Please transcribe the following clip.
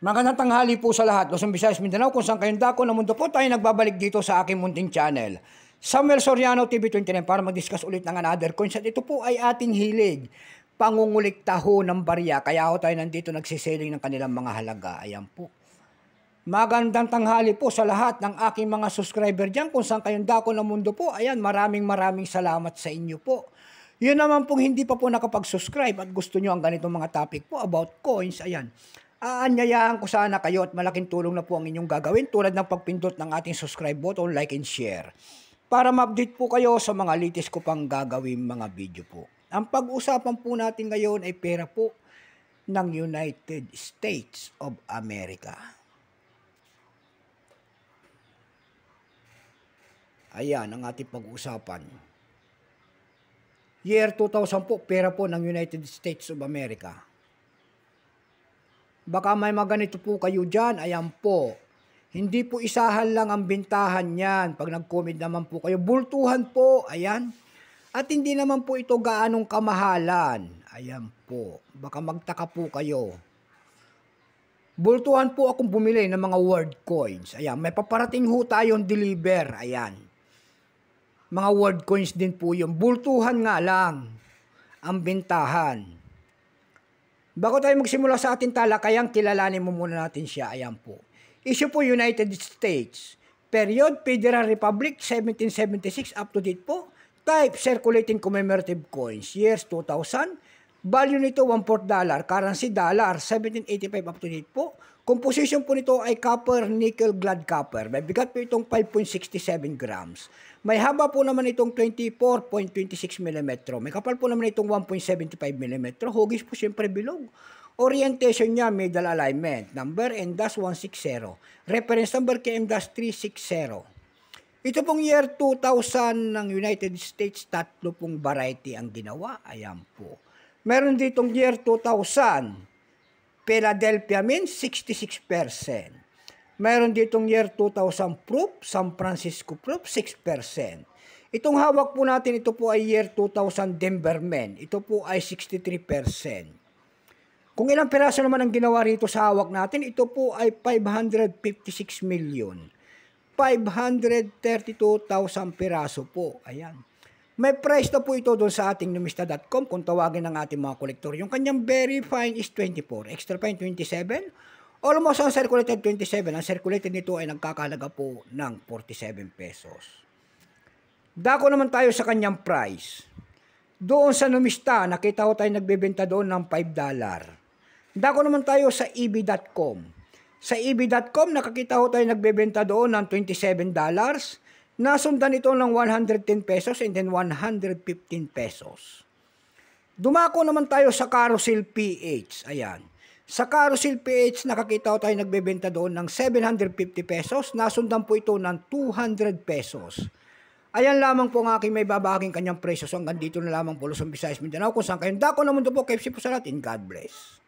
Magandang tanghali po sa lahat. Luzon, Visayas, Mindanao, kung saan kayong dako ng mundo po tayo nagbabalik dito sa aking munting channel. Samuel Soriano TV29 para mag-discuss ulit ng another coins. At ito po ay ating hilig. Pangungulikta ho ng barya. Kaya ho tayo nandito nagsiseling ng kanilang mga halaga. Ayan po. Magandang tanghali po sa lahat ng aking mga subscriber dyan. Kung saan kayong dako ng mundo po. Ayan, maraming salamat sa inyo po. Yun naman pong hindi pa po nakapag-subscribe at gusto nyo ang ganitong mga topic po about coins. Ayan. Aanyayahan ko sana kayo at malaking tulong na po ang inyong gagawin tulad ng pagpindot ng ating subscribe button, like and share. Para ma-update po kayo sa mga latest ko pang gagawin mga video po. Ang pag-usapan po natin ngayon ay pera po ng United States of America. Ayan ang ating pag-usapan. Year 2000 po, pera po ng United States of America. Baka may maganito po kayo dyan, ayan po. Hindi po isahan lang ang bintahan yan. Pag nag-comment naman po kayo, bultuhan po, ayan. At hindi naman po ito gaanong kamahalan. Ayan po, baka magtaka po kayo. Bultuhan po akong bumili ng mga word coins. Ayan, may paparating ho tayong deliver, ayan. Mga word coins din po yun. Bultuhan nga lang ang bintahan. Bago tayo magsimula sa ating talakayang, kilalanin mo muna natin siya. Ayan po. Issue po United States. Period, Federal Republic, 1776, up to date po. Type, circulating commemorative coins. Years 2000. Value nito, $1/4. Currency, dollar, 1785, up to date po. Composition po nito ay copper, nickel, glad copper. May bigat po itong 5.67 grams. May haba po naman itong 24.26 mm. May kapal po naman itong 1.75 mm. Hugis po siyempre bilog. Orientation niya, middle alignment. Number M-160. Reference number KM-360. Ito pong year 2000 ng United States, tatlo pong variety ang ginawa. Ayan po. Meron ditong year 2000. Philadelphia means 66%. Mayroon ditong year 2000 proof, San Francisco proof, 6%. Itong hawak po natin, ito po ay year 2000 Denver men. Ito po ay 63%. Kung ilang piraso naman ang ginawa rito sa hawak natin, ito po ay 556 million. 532,000 piraso po. Ayan. May price na po ito doon sa ating numista.com kung tawagin ng ating mga kolektor. Yung kanyang very fine is 24, extra fine 27, almost ang circulated 27. Ang circulated nito ay nagkakalaga po ng 47 pesos. Dako naman tayo sa kanyang price. Doon sa numista, nakita ko tayo nagbebenta doon ng $5. Dako naman tayo sa eb.com. Sa eb.com, nakakita ko tayo nagbebenta doon ng $27. Nasundan ito ng 110 pesos and then 115 pesos. Dumako naman tayo sa Carousel PH. Ayan. Sa Carousel PH, nakakita ko tayo nagbebenta doon ng 750 pesos. Nasundan po ito ng 200 pesos. Ayan lamang po ang aking may babahaging kanyang presyo. So hanggang dito na lamang po Luzon, Visayas, Mindanao. Kung saan kayong dako na mundo po, KFC po sa lahat. God bless.